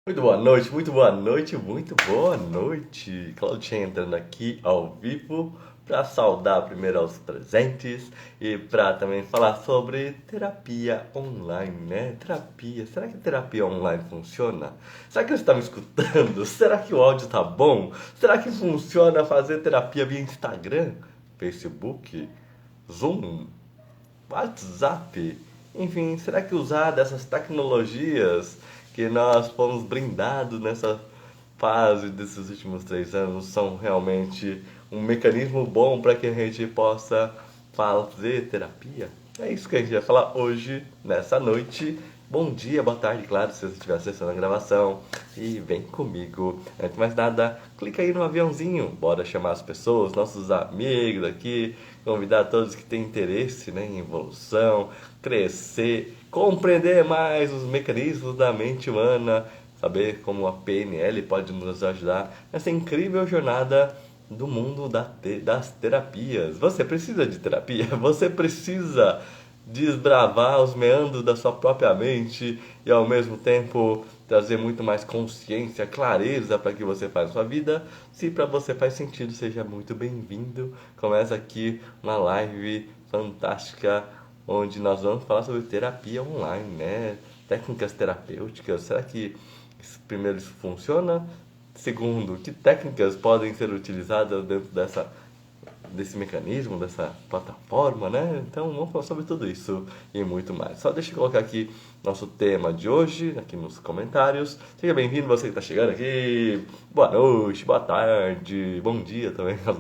Muito boa noite, muito boa noite, muito boa noite. Claudinha entrando aqui ao vivo para saudar primeiro aos presentes e para também falar sobre terapia online, né? Terapia, será que terapia online funciona? Será que você está me escutando? Será que o áudio tá bom? Será que funciona fazer terapia via Instagram, Facebook, Zoom? WhatsApp. Enfim, será que usar dessas tecnologias que nós fomos brindados nessa fase desses últimos 3 anos são realmente um mecanismo bom para que a gente possa fazer terapia? É isso que a gente vai falar hoje, nessa noite. Bom dia, boa tarde, claro, se você estiver acessando a gravação. E vem comigo. Antes de mais nada, clica aí no aviãozinho. Bora chamar as pessoas, nossos amigos aqui. Convidar todos que têm interesse, né, em evolução, crescer, compreender mais os mecanismos da mente humana, saber como a PNL pode nos ajudar nessa incrível jornada do mundo das terapias. Você precisa de terapia? Você precisa desbravar os meandros da sua própria mente e ao mesmo tempo trazer muito mais consciência, clareza para que você faz a sua vida. Se para você faz sentido, seja muito bem-vindo. Começa aqui uma live fantástica onde nós vamos falar sobre terapia online, né? Técnicas terapêuticas. Será que primeiro isso funciona? Segundo, que técnicas podem ser utilizadas dentro desse mecanismo, dessa plataforma, né? Então vamos falar sobre tudo isso e muito mais. Só deixa eu colocar aqui nosso tema de hoje, aqui nos comentários. Seja bem-vindo, você que está chegando aqui. Boa noite, boa tarde, bom dia também, aos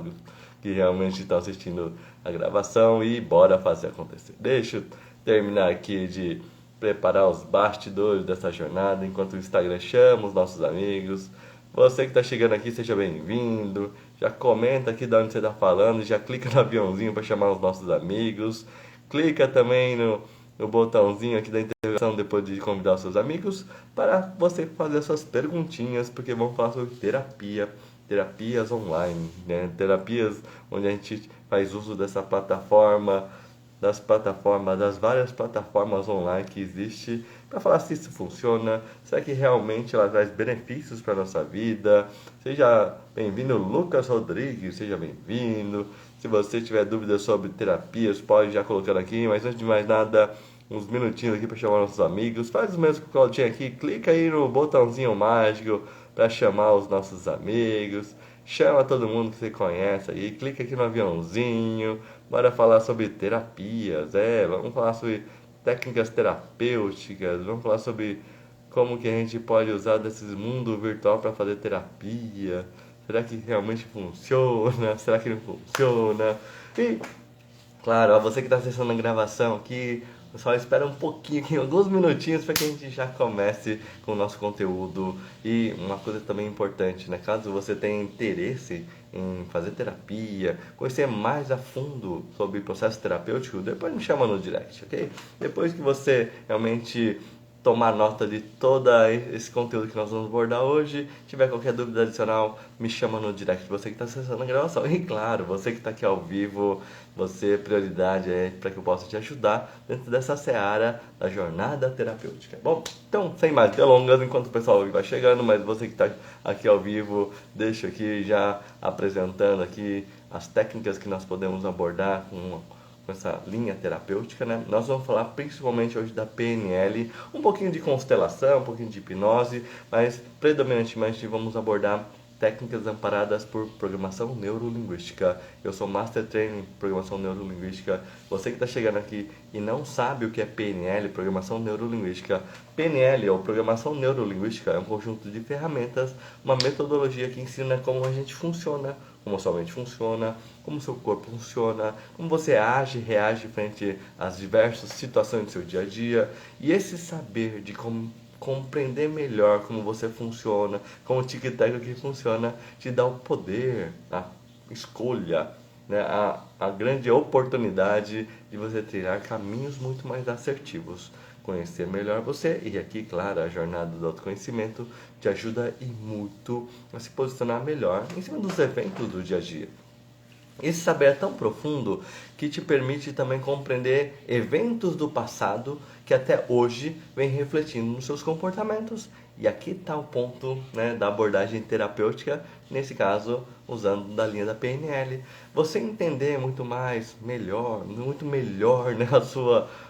que realmente estão assistindo a gravação e bora fazer acontecer. Deixa eu terminar aqui de preparar os bastidores dessa jornada enquanto o Instagram chama os nossos amigos. Você que está chegando aqui, seja bem-vindo. Já comenta aqui de onde você está falando, já clica no aviãozinho para chamar os nossos amigos. Clica também no botãozinho aqui da interrogação depois de convidar os seus amigos para você fazer suas perguntinhas, porque vamos falar sobre terapia, terapias online, né? Terapias onde a gente faz uso dessa plataforma, das várias plataformas online que existe, para falar se isso funciona, será que realmente ela traz benefícios para a nossa vida. Seja bem-vindo, Lucas Rodrigues, seja bem-vindo. Se você tiver dúvidas sobre terapias, pode já colocando aqui, mas antes de mais nada, uns minutinhos aqui para chamar nossos amigos. Faz o mesmo que o Claudinho aqui, clica aí no botãozinho mágico para chamar os nossos amigos. Chama todo mundo que você conhece aí, clica aqui no aviãozinho. Bora falar sobre terapias, vamos falar sobre técnicas terapêuticas, vamos falar sobre como que a gente pode usar desses mundo virtual para fazer terapia. Será que realmente funciona? Será que não funciona? E claro, ó, você que está acessando a gravação aqui, só espera um pouquinho aqui, alguns minutinhos para que a gente já comece com o nosso conteúdo. E uma coisa também importante, né? Caso você tenha interesse em fazer terapia, conhecer mais a fundo sobre processo terapêutico, depois me chama no direct, ok? Depois que você realmente tomar nota de todo esse conteúdo que nós vamos abordar hoje. Se tiver qualquer dúvida adicional, me chama no direct, você que está acessando a gravação. E claro, você que está aqui ao vivo, você, prioridade para que eu possa te ajudar dentro dessa seara da jornada terapêutica. Bom, então, sem mais delongas, enquanto o pessoal vai chegando, mas você que está aqui ao vivo, deixa aqui já apresentando aqui as técnicas que nós podemos abordar com essa linha terapêutica, né? Nós vamos falar principalmente hoje da PNL, um pouquinho de constelação, um pouquinho de hipnose, mas predominantemente vamos abordar técnicas amparadas por programação neurolinguística. Eu sou Master Trainer em programação neurolinguística. Você que está chegando aqui e não sabe o que é PNL, programação neurolinguística. PNL, ou programação neurolinguística, é um conjunto de ferramentas, uma metodologia que ensina como a gente funciona, como a sua mente funciona, como o seu corpo funciona, como você age e reage frente às diversas situações do seu dia a dia. E esse saber de como compreender melhor como você funciona, como o tic-tac que funciona, te dá o poder, a escolha, né, a grande oportunidade de você trilhar caminhos muito mais assertivos. Conhecer melhor você, e aqui, claro, a jornada do autoconhecimento te ajuda e muito a se posicionar melhor em cima dos eventos do dia a dia. Esse saber é tão profundo que te permite também compreender eventos do passado que até hoje vem refletindo nos seus comportamentos. E aqui está o ponto, né, da abordagem terapêutica, nesse caso usando da linha da PNL. Você entender muito melhor, né,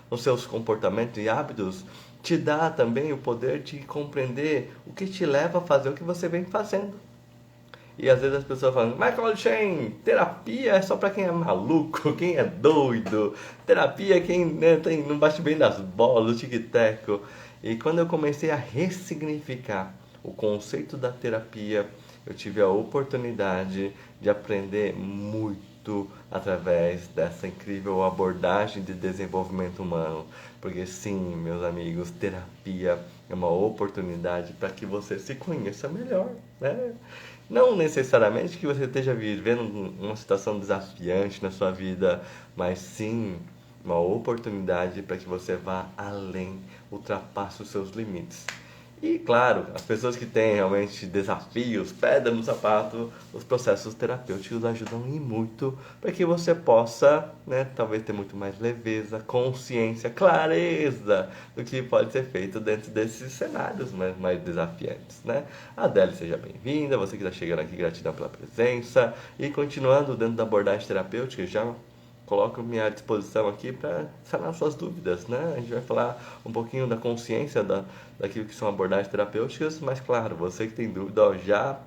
os seus comportamentos e hábitos, te dá também o poder de compreender o que te leva a fazer o que você vem fazendo. E às vezes as pessoas falam, Michael Shane, terapia é só pra quem é maluco, quem é doido. Terapia é quem, né, não bate bem das bolas, o tic-teco. E quando eu comecei a ressignificar o conceito da terapia, eu tive a oportunidade de aprender muito através dessa incrível abordagem de desenvolvimento humano. Porque sim, meus amigos, terapia é uma oportunidade para que você se conheça melhor, né? Não necessariamente que você esteja vivendo uma situação desafiante na sua vida, mas sim uma oportunidade para que você vá além, ultrapasse os seus limites. E claro, as pessoas que têm realmente desafios, pedra no sapato, os processos terapêuticos ajudam e muito para que você possa, né, talvez ter muito mais leveza, consciência, clareza do que pode ser feito dentro desses cenários mais desafiantes, né? Adele, seja bem-vinda, você que está chegando aqui, gratidão pela presença. E continuando dentro da abordagem terapêutica, já coloco-me à disposição aqui para sanar suas dúvidas, né? A gente vai falar um pouquinho da consciência daquilo que são abordagens terapêuticas, mas claro, você que tem dúvida, ó, já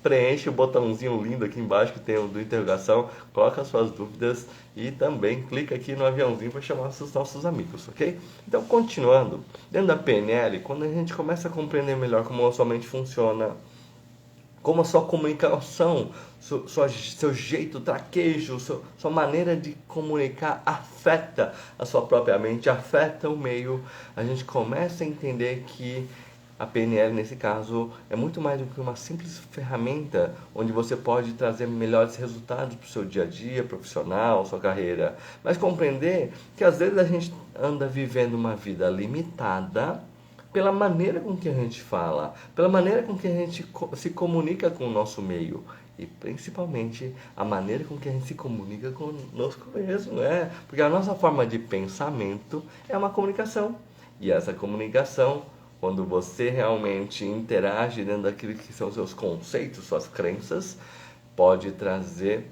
preenche o botãozinho lindo aqui embaixo que tem o do interrogação, coloca as suas dúvidas e também clica aqui no aviãozinho para chamar os nossos amigos, ok? Então, continuando, dentro da PNL, quando a gente começa a compreender melhor como a sua mente funciona, como a sua comunicação, seu jeito, traquejo, sua maneira de comunicar afeta a sua própria mente, afeta o meio, a gente começa a entender que a PNL, nesse caso, é muito mais do que uma simples ferramenta onde você pode trazer melhores resultados para o seu dia a dia, profissional, sua carreira. Mas compreender que às vezes a gente anda vivendo uma vida limitada pela maneira com que a gente fala, pela maneira com que a gente se comunica com o nosso meio e principalmente a maneira com que a gente se comunica conosco mesmo, né? Porque a nossa forma de pensamento é uma comunicação e essa comunicação, quando você realmente interage dentro daquilo que são seus conceitos, suas crenças, pode trazer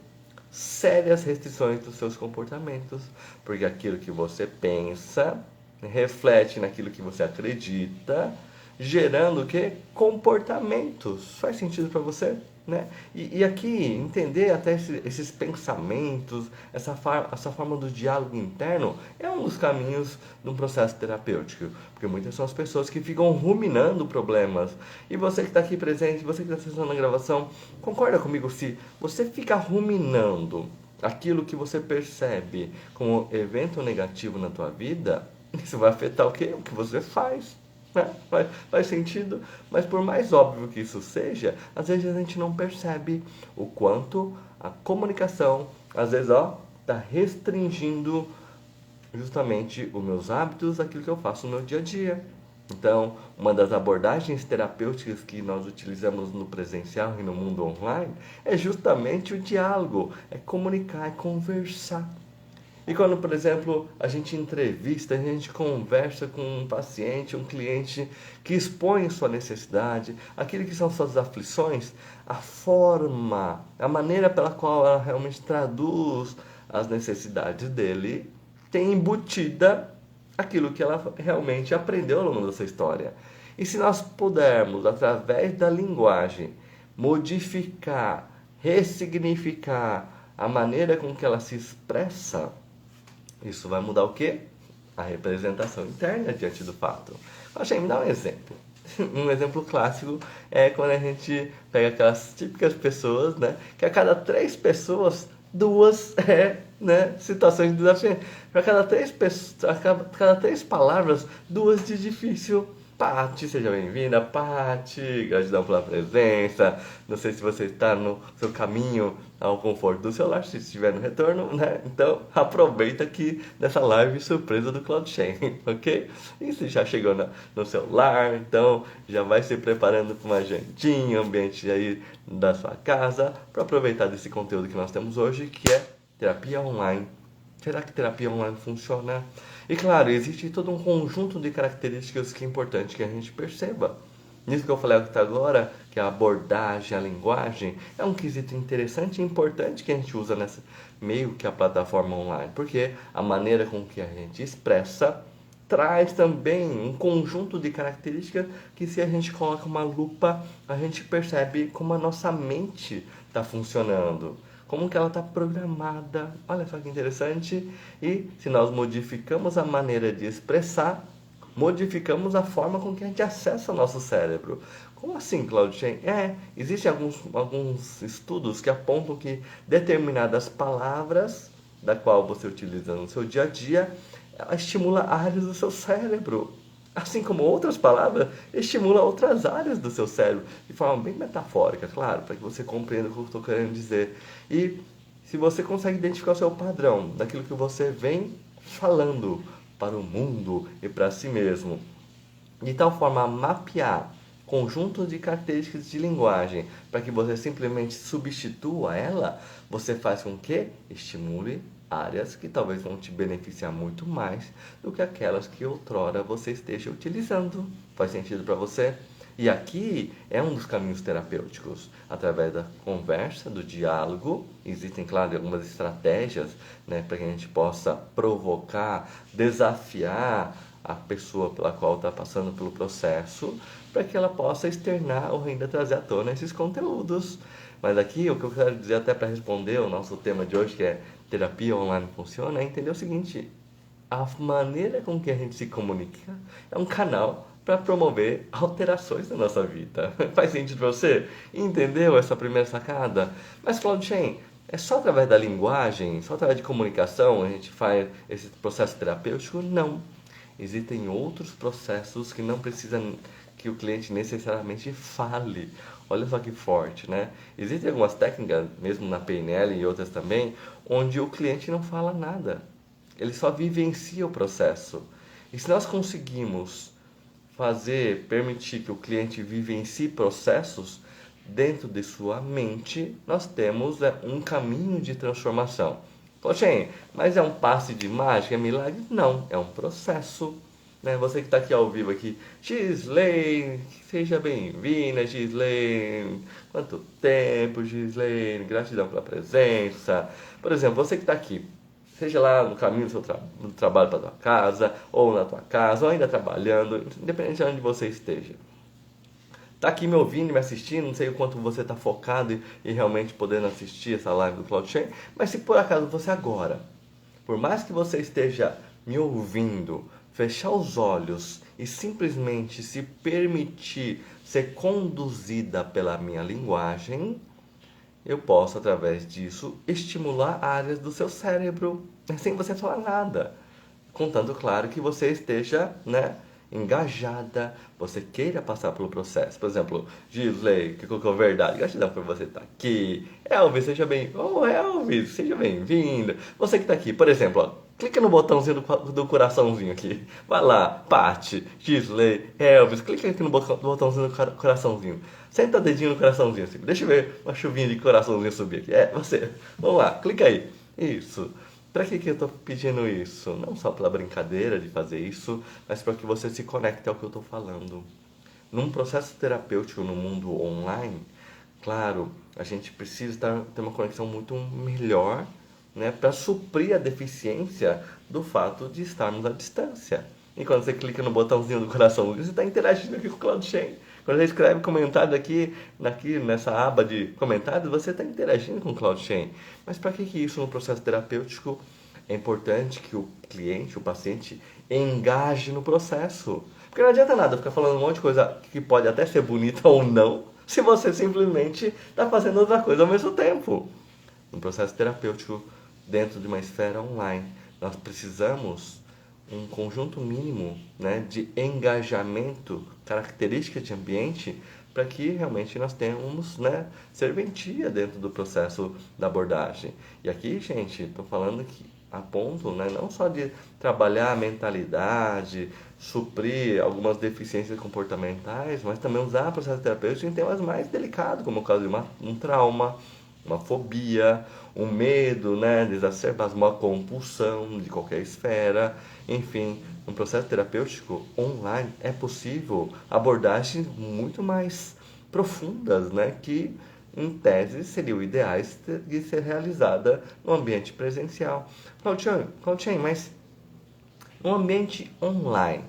sérias restrições dos seus comportamentos, porque aquilo que você pensa reflete naquilo que você acredita, gerando o quê? Comportamentos. Faz sentido para você? Né? E aqui, entender até esses pensamentos, essa forma do diálogo interno, é um dos caminhos de um processo terapêutico. Porque muitas são as pessoas que ficam ruminando problemas. E você que está aqui presente, você que está assistindo a gravação, concorda comigo se você fica ruminando aquilo que você percebe como evento negativo na tua vida, isso vai afetar o quê? O que você faz. Né? Faz sentido, mas por mais óbvio que isso seja, às vezes a gente não percebe o quanto a comunicação, às vezes, está restringindo justamente os meus hábitos, aquilo que eu faço no meu dia a dia. Então, uma das abordagens terapêuticas que nós utilizamos no presencial e no mundo online é justamente o diálogo, é comunicar, é conversar. E quando, por exemplo, a gente entrevista, a gente conversa com um paciente, um cliente que expõe sua necessidade, aquilo que são suas aflições, a forma, a maneira pela qual ela realmente traduz as necessidades dele, tem embutida aquilo que ela realmente aprendeu ao longo da sua história. E se nós pudermos, através da linguagem, modificar, ressignificar a maneira com que ela se expressa, isso vai mudar o quê? A representação interna diante do fato. Achei, me dá um exemplo. Um exemplo clássico é quando a gente pega aquelas típicas pessoas, né? Que a cada 3 pessoas, 2 né, situações de desafio. Para cada 3 pessoas, a cada 3 palavras, 2 de difícil. Paty, seja bem-vinda, Paty, gratidão pela presença. Não sei se você está no seu caminho ao conforto do celular, se estiver no retorno, né? Então aproveita aqui nessa live surpresa do Cloud Chain, ok? E se já chegou no celular, então já vai se preparando para uma jantinha, ambiente aí da sua casa, para aproveitar desse conteúdo que nós temos hoje, que é terapia online. Será que terapia online funciona? E claro, existe todo um conjunto de características que é importante que a gente perceba. Nisso que eu falei até agora, que a abordagem, a linguagem, é um quesito interessante e importante que a gente usa nessa meio que a plataforma online, porque a maneira com que a gente expressa traz também um conjunto de características que, se a gente coloca uma lupa, a gente percebe como a nossa mente está funcionando, como que ela está programada. Olha só que interessante. E se nós modificamos a maneira de expressar, modificamos a forma com que a gente acessa o nosso cérebro. Como assim, Claudinei? Existem alguns estudos que apontam que determinadas palavras, da qual você utiliza no seu dia a dia, ela estimula áreas do seu cérebro. Assim como outras palavras, estimula outras áreas do seu cérebro. De forma bem metafórica, claro, para que você compreenda o que eu estou querendo dizer. E se você consegue identificar o seu padrão, daquilo que você vem falando para o mundo e para si mesmo, de tal forma a mapear conjuntos de características de linguagem para que você simplesmente substitua ela, você faz com que estimule áreas que talvez vão te beneficiar muito mais do que aquelas que outrora você esteja utilizando. Faz sentido para você? E aqui é um dos caminhos terapêuticos, através da conversa, do diálogo. Existem, claro, algumas estratégias, né, para que a gente possa provocar, desafiar a pessoa pela qual está passando pelo processo, para que ela possa externar ou ainda trazer à tona esses conteúdos. Mas aqui o que eu quero dizer, até para responder o nosso tema de hoje, que é terapia online funciona, é entender o seguinte: a maneira com que a gente se comunica é um canal para promover alterações na nossa vida. Faz sentido para você? Entendeu essa primeira sacada? Mas, Claudinei, é só através da linguagem, só através de comunicação a gente faz esse processo terapêutico? Não. Existem outros processos que não precisam que o cliente necessariamente fale. Olha só que forte, né? Existem algumas técnicas, mesmo na PNL e outras também, onde o cliente não fala nada. Ele só vivencia o processo. E se nós conseguimos permitir que o cliente vivencie processos dentro de sua mente, nós temos um caminho de transformação. Poxa, mas é um passe de mágica, é milagre? Não, é um processo. Né? Você que está aqui ao vivo aqui, Gislaine, seja bem-vinda, Gislaine. Quanto tempo, Gislaine, gratidão pela presença. Por exemplo, você que está aqui, seja lá no caminho do seu do trabalho para a tua casa, ou na tua casa, ou ainda trabalhando, independente de onde você esteja. Está aqui me ouvindo, me assistindo, não sei o quanto você está focado e realmente podendo assistir essa live do Cloud Chain, mas se por acaso você agora, por mais que você esteja me ouvindo, fechar os olhos e simplesmente se permitir ser conduzida pela minha linguagem, eu posso, através disso, estimular áreas do seu cérebro, sem você falar nada. Contanto, claro, que você esteja, né, engajada, você queira passar pelo processo. Por exemplo, Gisley, que colocou verdade, gratidão por você estar aqui. Elvis, seja Elvis, seja bem-vinda. Você que está aqui, por exemplo, ó, clica no botãozinho do coraçãozinho aqui. Vai lá, Paty, Gisley, Elvis, clica aqui no botãozinho do coraçãozinho. Senta o dedinho no coraçãozinho assim. Deixa eu ver uma chuvinha de coraçãozinho subir aqui. Você. Vamos lá, clica aí. Isso. Para que eu estou pedindo isso? Não só pela brincadeira de fazer isso, mas para que você se conecte ao que eu estou falando. Num processo terapêutico no mundo online, claro, a gente precisa ter uma conexão muito melhor, né, para suprir a deficiência do fato de estarmos à distância. E quando você clica no botãozinho do coração, você está interagindo aqui com o Cloud Chain. Quando você escreve comentário aqui nessa aba de comentários, você está interagindo com o Cloud Chain. Mas para que isso no processo terapêutico? É importante que o cliente, o paciente, engaje no processo. Porque não adianta nada ficar falando um monte de coisa que pode até ser bonita ou não, se você simplesmente está fazendo outra coisa ao mesmo tempo. No processo terapêutico, dentro de uma esfera online, nós precisamos um conjunto mínimo, né, de engajamento, características de ambiente, para que realmente nós tenhamos, né, serventia dentro do processo da abordagem. E aqui, gente, estou falando que a ponto, né, não só de trabalhar a mentalidade, suprir algumas deficiências comportamentais, mas também usar processo terapêutico em temas mais delicados, como o caso de um trauma, uma fobia, um medo, né, exacerbado, uma compulsão de qualquer esfera, enfim, um processo terapêutico online é possível abordagens muito mais profundas, né, que em tese seriam ideais de ser realizada no ambiente presencial. Claudinho, mas no ambiente online,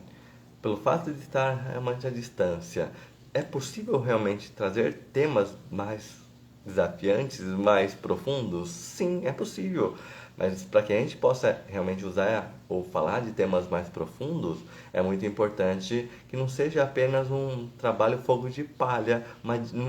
pelo fato de estar realmente à distância, é possível realmente trazer temas mais desafiantes, mais profundos? Sim, é possível. Mas para que a gente possa realmente usar ou falar de temas mais profundos, é muito importante que não seja apenas um trabalho fogo de palha,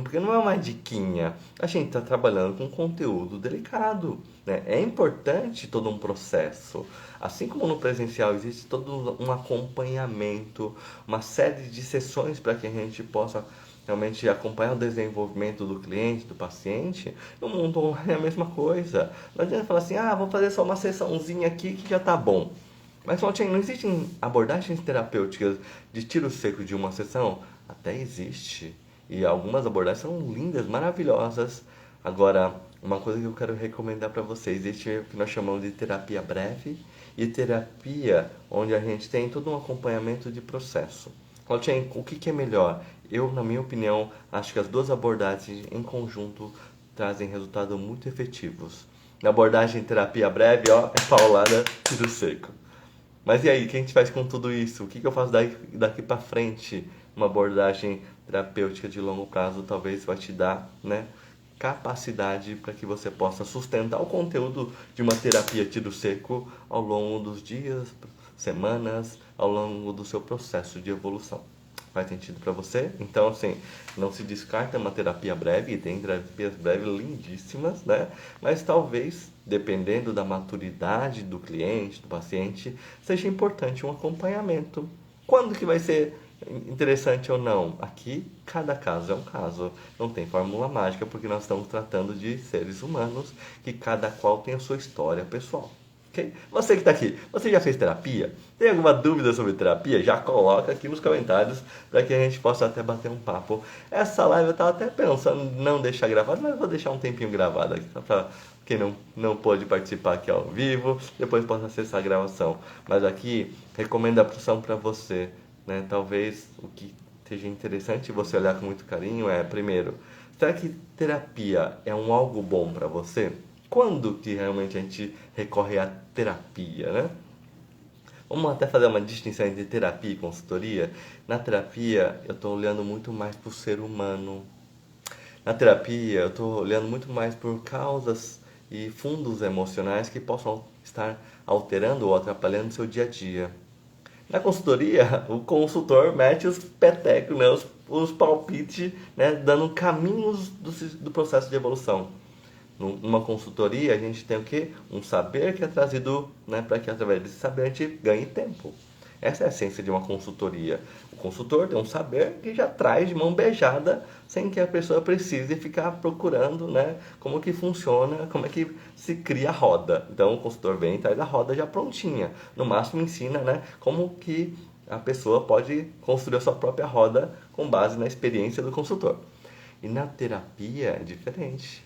porque não é uma diquinha. A gente está trabalhando com conteúdo delicado, né? É importante todo um processo. Assim como no presencial existe todo um acompanhamento, uma série de sessões para que a gente possa realmente acompanhar o desenvolvimento do cliente, do paciente, no mundo online é a mesma coisa. Não adianta falar assim, vou fazer só uma sessãozinha aqui que já tá bom. Mas, não existem abordagens terapêuticas de tiro seco de uma sessão? Até existe. E algumas abordagens são lindas, maravilhosas. Agora, uma coisa que eu quero recomendar para vocês, existe o que nós chamamos de terapia breve e terapia onde a gente tem todo um acompanhamento de processo. Claudinho, o que é melhor? Eu, na minha opinião, acho que as duas abordagens em conjunto trazem resultados muito efetivos. Na abordagem terapia breve, é paulada, tiro seco. Mas e aí, o que a gente faz com tudo isso? O que eu faço daqui para frente? Uma abordagem terapêutica de longo prazo talvez vai te dar, né, capacidade para que você possa sustentar o conteúdo de uma terapia tiro seco ao longo dos dias, semanas, ao longo do seu processo de evolução. Faz sentido para você? Então, assim, não se descarta uma terapia breve, e tem terapias breves lindíssimas, né? Mas talvez, dependendo da maturidade do cliente, do paciente, seja importante um acompanhamento. Quando que vai ser interessante ou não? Aqui, cada caso é um caso. Não tem fórmula mágica, porque nós estamos tratando de seres humanos que cada qual tem a sua história pessoal. Okay? Você que está aqui, você já fez terapia? Tem alguma dúvida sobre terapia? Já coloca aqui nos comentários para que a gente possa até bater um papo. Essa live eu estava até pensando em não deixar gravado, mas vou deixar um tempinho gravado aqui, só para quem não pôde participar aqui ao vivo, depois possa acessar a gravação. Mas aqui, recomendação para você, né? Talvez o que seja interessante você olhar com muito carinho é, primeiro, será que terapia é um algo bom para você? Quando que realmente a gente recorre à terapia, né? Vamos até fazer uma distinção entre terapia e consultoria. Na terapia, eu estou olhando muito mais para o ser humano. Na terapia, eu estou olhando muito mais por causas e fundos emocionais que possam estar alterando ou atrapalhando o seu dia a dia. Na consultoria, o consultor mete os petecos, né, os palpites, né, dando caminhos do processo de evolução. Numa consultoria, a gente tem o quê? Um saber que é trazido, né, para que através desse saber a gente ganhe tempo. Essa é a essência de uma consultoria. O consultor tem um saber que já traz de mão beijada, sem que a pessoa precise ficar procurando, né, como que funciona, como é que se cria a roda. Então, o consultor vem e traz a roda já prontinha. No máximo, ensina, né, como que a pessoa pode construir a sua própria roda com base na experiência do consultor. E na terapia é diferente,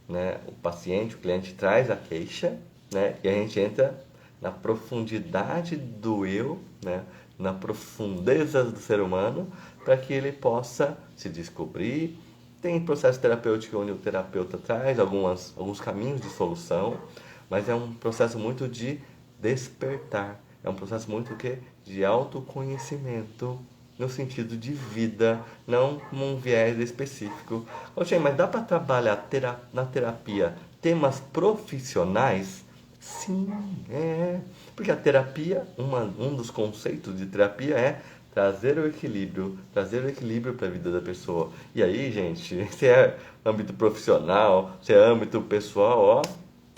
né? O paciente, o cliente traz a queixa, né? E a gente entra na profundidade do eu, né? Na profundeza do ser humano, para que ele possa se descobrir. Tem processo terapêutico onde o terapeuta traz alguns caminhos de solução, mas é um processo muito de despertar, é um processo muito de autoconhecimento, no sentido de vida, não como um viés específico. Oxe, mas dá para trabalhar na terapia temas profissionais? Sim, é. Porque a terapia, um dos conceitos de terapia é trazer o equilíbrio para a vida da pessoa. E aí, gente, se é âmbito profissional, se é âmbito pessoal,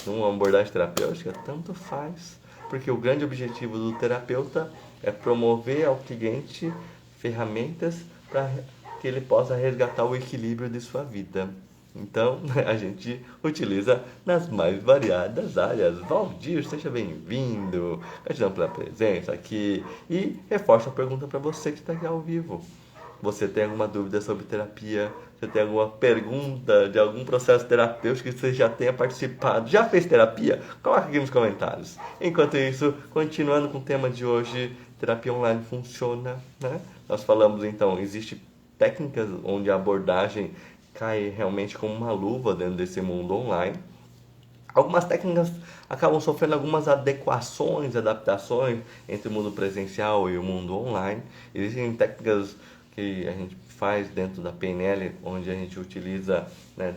numa abordagem terapêutica, tanto faz. porque o grande objetivo do terapeuta é promover ao cliente ferramentas para que ele possa resgatar o equilíbrio de sua vida. Então, a gente utiliza nas mais variadas áreas. Valdir, seja bem-vindo. Gratidão pela presença aqui. E reforço a pergunta para você que está aqui ao vivo. Você tem alguma dúvida sobre terapia? Você tem alguma pergunta de algum processo terapêutico que você já tenha participado? Já fez terapia? Coloca aqui nos comentários. Enquanto isso, continuando com o tema de hoje, terapia online funciona, né? Nós falamos então, existe técnicas onde a abordagem cai realmente como uma luva dentro desse mundo online. Algumas técnicas acabam sofrendo algumas adequações, adaptações entre o mundo presencial e o mundo online. Existem técnicas que a gente faz dentro da PNL, onde a gente utiliza, né,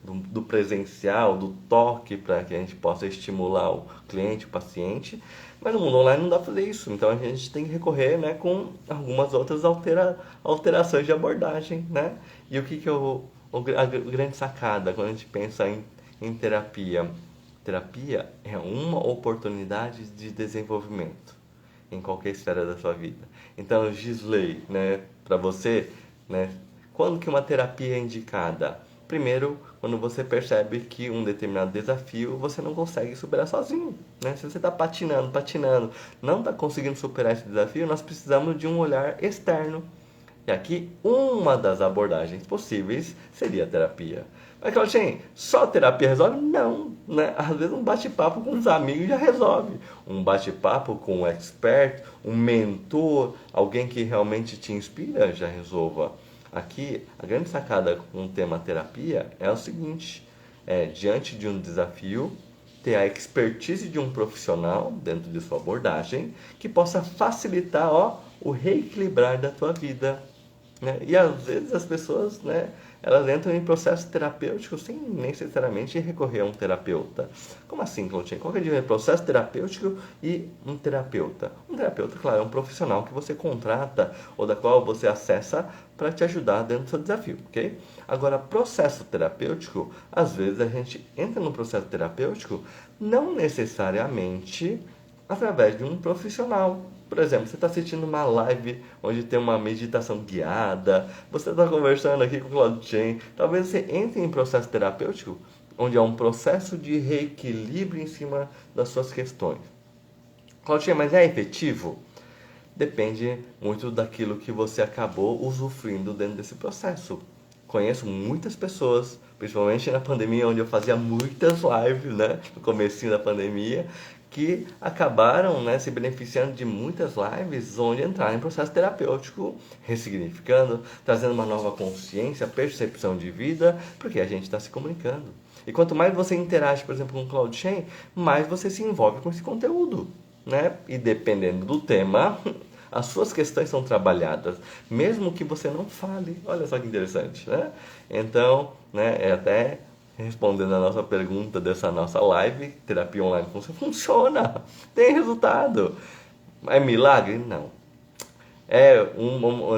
do presencial, do toque, para que a gente possa estimular o cliente, o paciente. Mas no mundo online não dá para fazer isso, então a gente tem que recorrer, né, com algumas outras alterações de abordagem, né? E o que é a grande sacada quando a gente pensa em terapia? Terapia é uma oportunidade de desenvolvimento em qualquer esfera da sua vida. Então, Gisley, né, para você, né, quando que uma terapia é indicada? Primeiro, quando você percebe que um determinado desafio você não consegue superar sozinho, né? Se você está patinando, não está conseguindo superar esse desafio, nós precisamos de um olhar externo. E aqui, uma das abordagens possíveis seria a terapia. Mas, Claudinho, só terapia resolve? Não, né? Às vezes um bate-papo com os amigos já resolve. Um bate-papo com um expert, um mentor, alguém que realmente te inspira, já resolva. Aqui, a grande sacada com o tema terapia é o seguinte, diante de um desafio, ter a expertise de um profissional dentro de sua abordagem que possa facilitar, o reequilibrar da tua vida, né? E às vezes as pessoas, né, elas entram em processo terapêutico sem necessariamente recorrer a um terapeuta. Como assim, Claudinha? Qual que é a diferença entre processo terapêutico e um terapeuta? Um terapeuta, claro, é um profissional que você contrata ou da qual você acessa para te ajudar dentro do seu desafio, ok? Agora, processo terapêutico, às vezes a gente entra no processo terapêutico não necessariamente através de um profissional. Por exemplo, você está assistindo uma live onde tem uma meditação guiada, você está conversando aqui com o Claudio Chen, talvez você entre em processo terapêutico, onde há um processo de reequilíbrio em cima das suas questões. Claudio Chen, mas é efetivo? Depende muito daquilo que você acabou usufruindo dentro desse processo. Conheço muitas pessoas, principalmente na pandemia, onde eu fazia muitas lives, né, no comecinho da pandemia, que acabaram, né, se beneficiando de muitas lives onde entraram em processo terapêutico, ressignificando, trazendo uma nova consciência, percepção de vida, porque a gente está se comunicando. E quanto mais você interage, por exemplo, com o Claudio Chen, mais você se envolve com esse conteúdo, né? E dependendo do tema, as suas questões são trabalhadas, mesmo que você não fale. Olha só que interessante, né? Então, né, até respondendo a nossa pergunta dessa nossa live, terapia online funciona, tem resultado. É milagre? Não.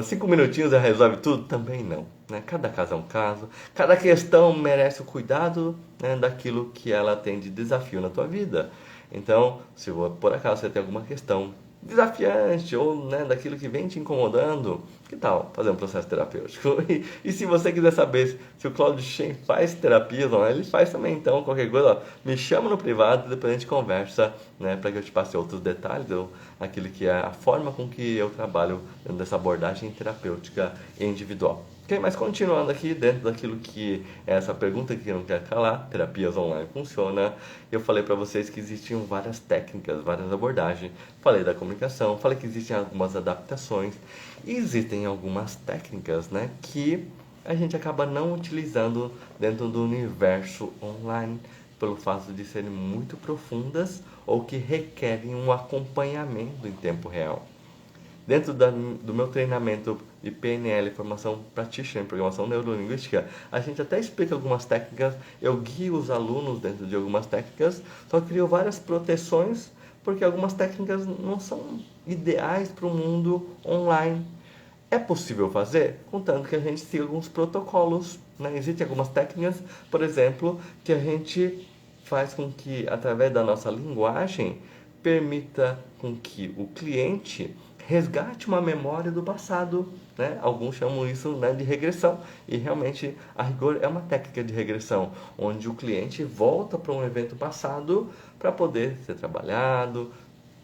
5 minutinhos já resolve tudo? Também não. Né? Cada caso é um caso, cada questão merece o cuidado, né, daquilo que ela tem de desafio na tua vida. Então, se por acaso você tem alguma questão desafiante ou, né, daquilo que vem te incomodando, que tal fazer um processo terapêutico? E se você quiser saber se o Claudio Chen faz terapias online, ele faz também. Então, qualquer coisa, me chama no privado e depois a gente conversa, né, para que eu te passe outros detalhes, ou aquilo que é a forma com que eu trabalho dentro dessa abordagem terapêutica individual. Ok, mas continuando aqui dentro daquilo que é essa pergunta que não quer calar, terapias online funciona. Eu falei para vocês que existiam várias técnicas, várias abordagens. Falei da comunicação, falei que existem algumas adaptações. E existem algumas técnicas, né, que a gente acaba não utilizando dentro do universo online, pelo fato de serem muito profundas ou que requerem um acompanhamento em tempo real. Dentro do meu treinamento de PNL, Formação Practitioner em Programação Neurolinguística, a gente até explica algumas técnicas, eu guio os alunos dentro de algumas técnicas, só crio várias proteções, porque algumas técnicas não são ideais para o mundo online. É possível fazer, contanto que a gente siga alguns protocolos, né? Existem algumas técnicas, por exemplo, que a gente faz com que, através da nossa linguagem, permita com que o cliente resgate uma memória do passado, né? Alguns chamam isso, né, de regressão, e realmente a rigor é uma técnica de regressão, onde o cliente volta para um evento passado para poder ser trabalhado,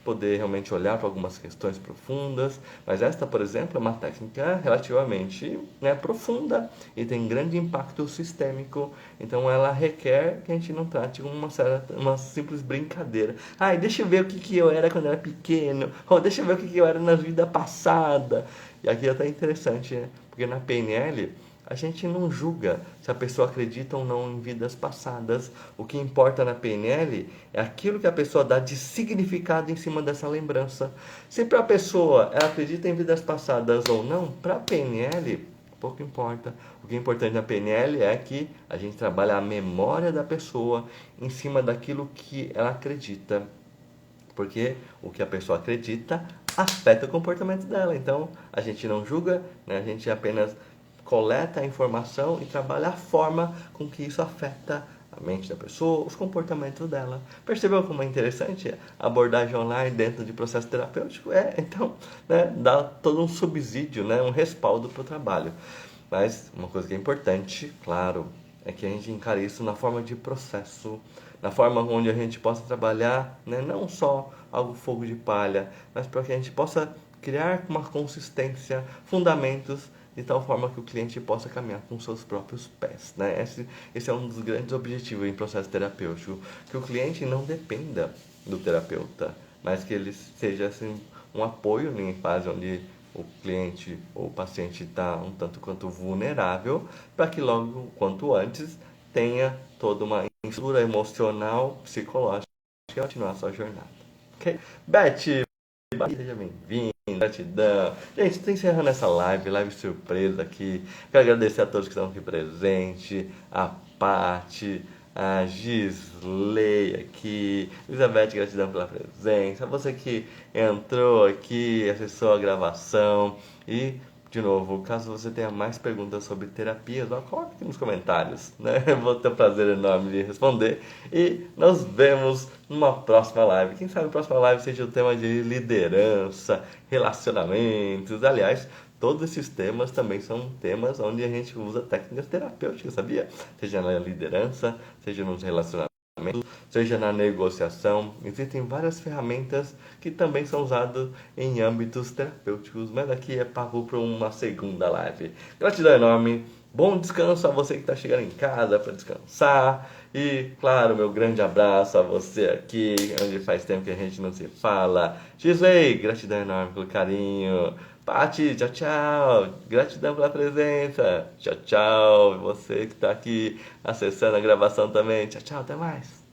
poder realmente olhar para algumas questões profundas, mas esta, por exemplo, é uma técnica relativamente, né, profunda e tem grande impacto sistêmico, então ela requer que a gente não trate como uma simples brincadeira. Ai, deixa eu ver o que eu era quando eu era pequeno, ou deixa eu ver o que eu era na vida passada. E aqui é até interessante, né? Porque na PNL a gente não julga se a pessoa acredita ou não em vidas passadas. O que importa na PNL é aquilo que a pessoa dá de significado em cima dessa lembrança. Se para a pessoa ela acredita em vidas passadas ou não, para a PNL pouco importa. O que é importante na PNL é que a gente trabalha a memória da pessoa em cima daquilo que ela acredita. Porque o que a pessoa acredita afeta o comportamento dela. Então, a gente não julga, né? A gente apenas coleta a informação e trabalha a forma com que isso afeta a mente da pessoa, os comportamentos dela. Percebeu como é interessante a abordagem online dentro de processo terapêutico? Então, né, dá todo um subsídio, né, um respaldo para o trabalho. Mas uma coisa que é importante, claro, é que a gente encare isso na forma de processo, na forma onde a gente possa trabalhar, né, não só algo fogo de palha, mas para que a gente possa criar uma consistência, fundamentos, de tal forma que o cliente possa caminhar com seus próprios pés, né? Esse é um dos grandes objetivos em processo terapêutico, que o cliente não dependa do terapeuta, mas que ele seja assim, um apoio em fase onde o cliente ou o paciente está um tanto quanto vulnerável, para que logo quanto antes tenha toda uma estrutura emocional, psicológica para continuar a sua jornada. Ok? Beth, seja bem-vindo, gratidão. Gente, estou encerrando essa live surpresa aqui. Quero agradecer a todos que estão aqui presentes, a Paty, a Gisley aqui, Elizabeth, gratidão pela presença, você que entrou aqui, acessou a gravação e, de novo, caso você tenha mais perguntas sobre terapias, coloque aqui nos comentários, né? Eu vou ter o prazer enorme de responder e nos vemos numa próxima live. Quem sabe a próxima live seja o tema de liderança, relacionamentos, aliás, todos esses temas também são temas onde a gente usa técnicas terapêuticas, sabia? Seja na liderança, seja nos relacionamentos, seja na negociação. Existem várias ferramentas que também são usadas em âmbitos terapêuticos, mas aqui é papo para uma segunda live. Gratidão enorme, bom descanso a você que está chegando em casa para descansar e, claro, meu grande abraço a você aqui, onde faz tempo que a gente não se fala. Gisley, gratidão enorme pelo carinho. Paty, tchau, tchau. Gratidão pela presença. Tchau, tchau. Você que está aqui acessando a gravação também. Tchau, tchau. Até mais.